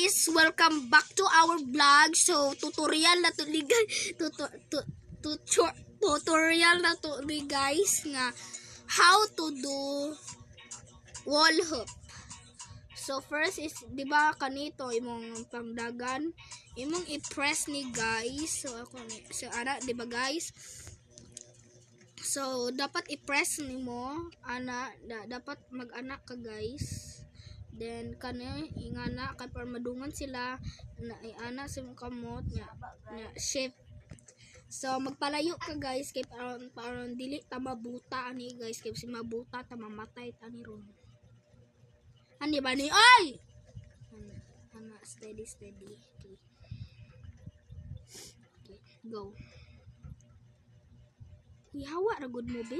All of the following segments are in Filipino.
guys, welcome back to our vlog. So tutorial na to tutorial na to guys nga how to do wall hoop. So first is di ba kanito imong pangdagan, imong i-press ni guys. So ako so ana di ba guys? So dapat i-press nimo ana dapat mag-anak ka guys. Then kani ingana kay para madungan sila na ana sa kamot nya shape. So magpalayo ka guys kay para dili ta mabuta ani guys, kay si mabuta ta mamatay ta ni ron. Ani ba ni ay? Ana steady. Okay. Okay, go. Ihawa ra gud mo be.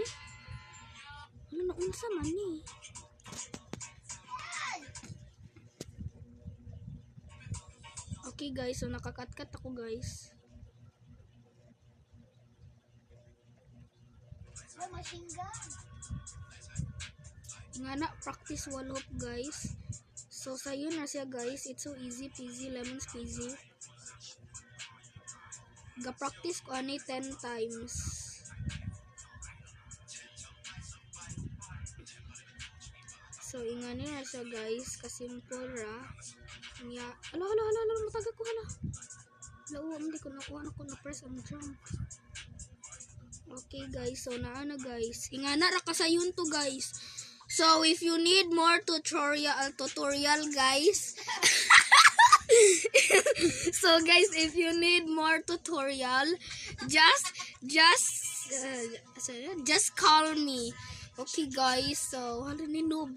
Ano na unsa man ni? Okay guys, so nakakatkat ako guys. Nga na practice wall hoop guys. So sayo na siya guys, it's so easy peasy lemon squeezy. Ga-practice ko ani 10 times. So ingani na siya guys, kasimple ra. Nya, alo, matagak ko hala. Lawa, hindi ko nakuha na ko na press ang jump. Okay guys, so naana guys. Ingana ra kasayon to guys. So if you need more tutorial guys. So guys, if you need more tutorial, just call me. Okay guys, so hala ni noob.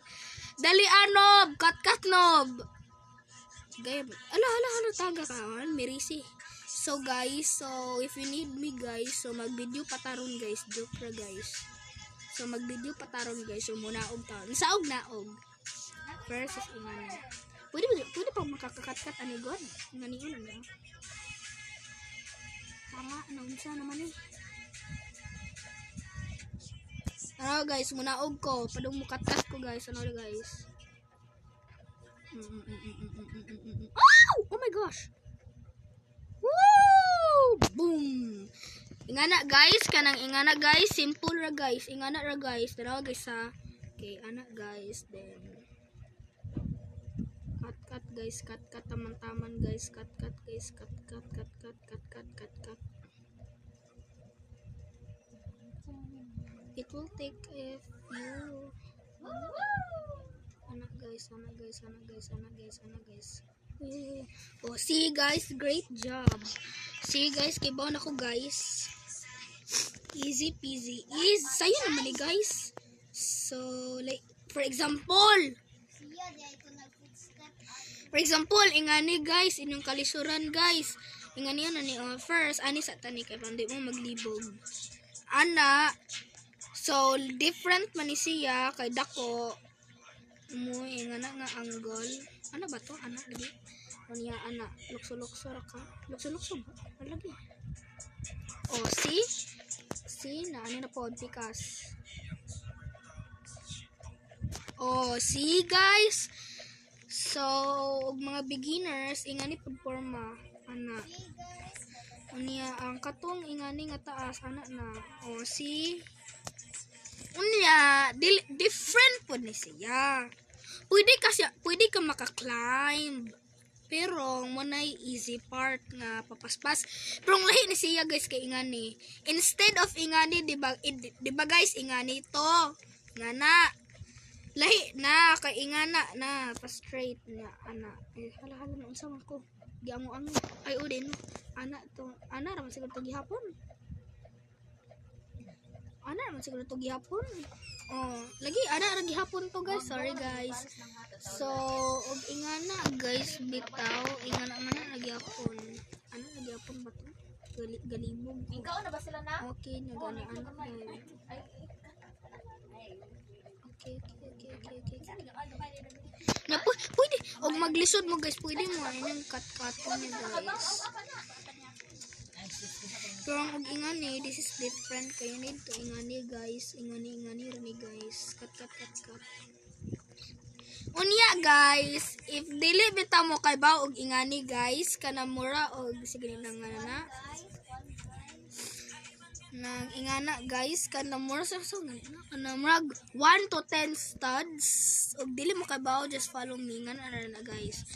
Dali anob, kat noob. Game. Ano taga kawan, Merisi. So guys, so if you need me guys, so mag-video pataron guys, joke ra guys. So mag-video pataron guys, so muna og taon. Saog naog. First is ingani. Pwede pa makakakat-kat ani god. Ingani yun ano. Tama, unsa naman eh. Ano guys, muna og ko, padung mukat-kat ko guys, ano guys. Oh my gosh. Woo! Boom. Ingana guys, kanang ingana guys, simple ra guys. Ingana ra guys. Dara guys ha. Okay, ana guys, then cut guys, cut taman-taman guys, cut guys, cut. It will take a few Anak guys. Oh, see guys, great job. See guys, kibaw na ko guys. Easy peasy. Sayo naman ni guys. So, like, for example, ingani guys, inyong kalisuran guys. Ingani yan ni first, ani sa tani kay pandi mo maglibog. Ana, so, different man ni siya kay dako. Mo ingana nga angle. Ano ba to? Ana lagi. Unya ana lukso ra ka. Lukso ba? Lagi. Oh, see na ani na pod pikas. Oh, see guys. So, mga beginners ingani pod forma ana. Unya ang katong ingani nga taas ana na. Oh, see. Unya different pod ni siya. Pwede ka maka-climb. Pero munay easy part nga papaspas. Pero ang lahi ni siya guys kay ingani. Instead of ingani, di ba guys ingani to. Ngana. Lahi na kay ingana na pa straight na ana. Hala na unsa man ko. Giamo ang ay udin. Ana to. Ana ra man siguro to gihapon. Ana naman siguro to gihapon. Oh, lagi ana ra gihapon to guys. Sorry guys. So, og ingana guys bitaw, ingana man na gihapon. Ano na gihapon ba to? Galibog. Ikaw na ba sila na? Okay, nagana ano. Okay. Na pwede og maglisod mo guys, pwede mo ayun cut-cut niya guys. Pero ang ingani, this is different. Kaya need to ingani guys. Ingani rani guys. Cut. Unya guys, if dili bitaw mo kay ba og ingani guys, kanamura og sige na nga na. Nang ingana guys, kanamura sa kanamura 1 to 10 studs. Og dili mo kay ba just follow me nga na guys.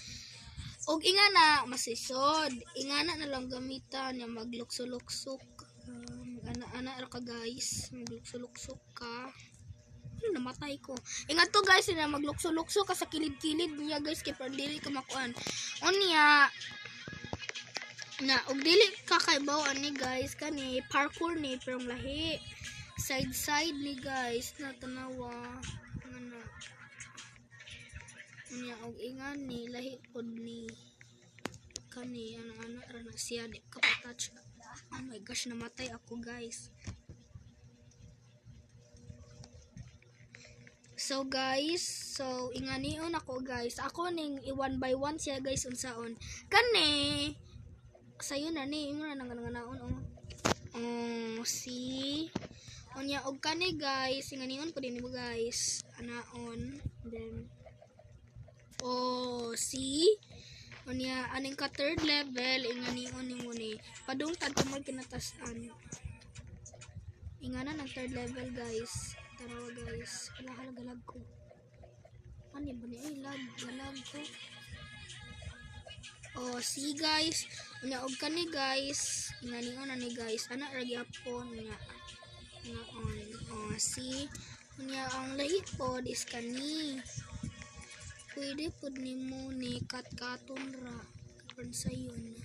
Og ingana masisod, ingana na lang gamitan ya maglukso-luksok. Ana-ana ra ka guys, maglukso-luksok ka. Namatay ko. Ingat to guys, na maglukso-lukso ka sa kilid-kilid niya guys, kay para dili ka makuan. Unya na og dili ka kaybaw ani guys kani parkour ni pero lahi. Side ni guys na tanawa. Ana. Unya og ingan ni lahi pod ni kani ana ra na siya di ka touch. Oh my gosh, namatay ako guys. So guys, so inganion ako guys. Ako ning i-1 by 1 siya guys unsaon. Kani sayo na ni imo na nanganaon si onya og kani guys, inganion ko din mo guys. Anaon then si onya aning ka third level inganion nimo ni padungtad ko mo kinatasan. Ingana ng third level guys. Tarawa guys, galag ko. Ano ba niya? Galag ko. See guys, unya og kani guys, inganion na ni guys, ana ra gyapon nga. See, unya ang lahi pod is kani. Pwede pod nimo ni kat-katon ra karon sayon.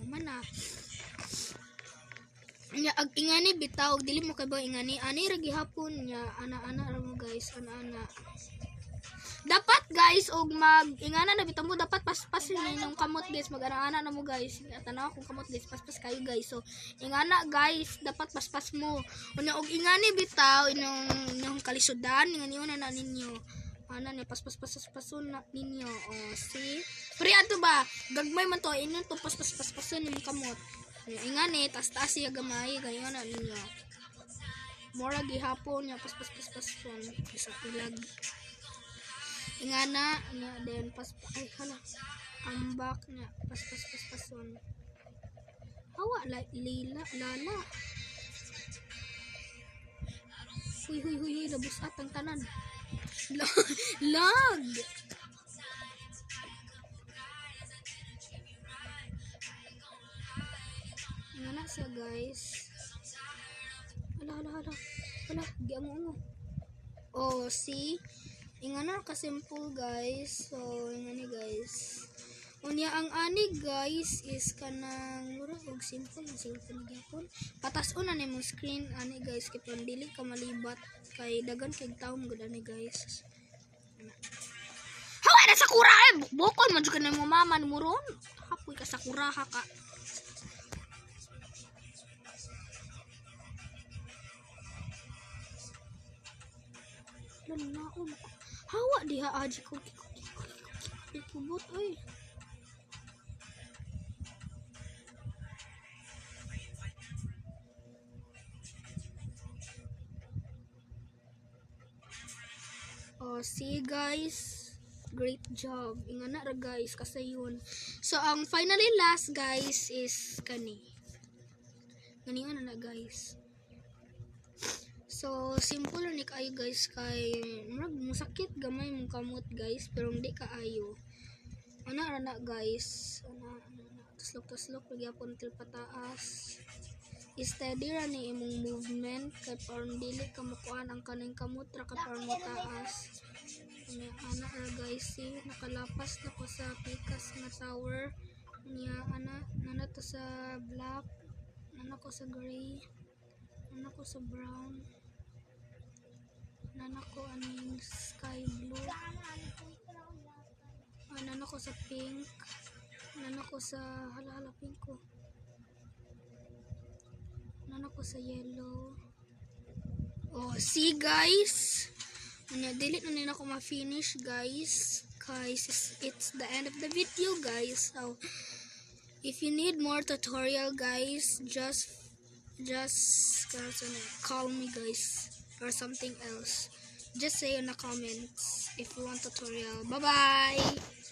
Mana. Nya ag ingani bitaw dili mo kay ba ingani ani ra gihapon nya ana-ana ra mo guys ana-ana dapat guys og mag ingana na bitaw mo dapat paspas ni nung kamot guys mag ana-ana na mo guys tanaw kung kamot guys paspas kayo guys so ingana guys dapat paspas mo unya og ingani bitaw inong kalisudan ingani na ninyo ana ni paspas na ninyo see pre ato ba gagmay man to ino to paspas ni kamot. Ingani taas siya gamay gayon na ninyo. Mora gihapon nya pas sa ilag. Ingana nya then ay hala. Ambak nya pason. Hawa lala. Huy labus atang tanan. Lag. Ingana siya guys. Hala. Giango. See? Ingana ka simple guys. So, ingani guys. Unya ang ani guys is kanang mura og simple na cellphone gyapon. Patas-on na nimo screen ani guys kay dili ka malibat kay dagan kay taom gud ani guys. Hawa na sakura bukol man jud kanimo mama ni muron. Hapoy ka sakura ha ka. Naon hawa diha aji ko ikubot oy see guys, great job ingana ra guys kasayon. So ang finally last guys is kani na guys. So, simple ni kayo guys kay musakit gamay mong kamot guys pero hindi kaayo. Ana na guys. Ana. Tuslok pagyapon til pataas. Steady ra ni imong movement kay parang dili ka makuan ang kaning kamot ra ka parang mataas. Ana ra guys si nakalapas na ko sa pikas na tower. Niya ana to sa black. Ana ko sa gray. Ana ko sa brown. Nana ko aning sky blue. Nana ko sa pink. Nana ko sa hala pink ko. Nana ko sa yellow. See guys. Delete na nila ko ma-finish guys. Guys, it's the end of the video guys. So if you need more tutorial guys, just call me guys or something else. just say in the comments if you want tutorial. Bye bye.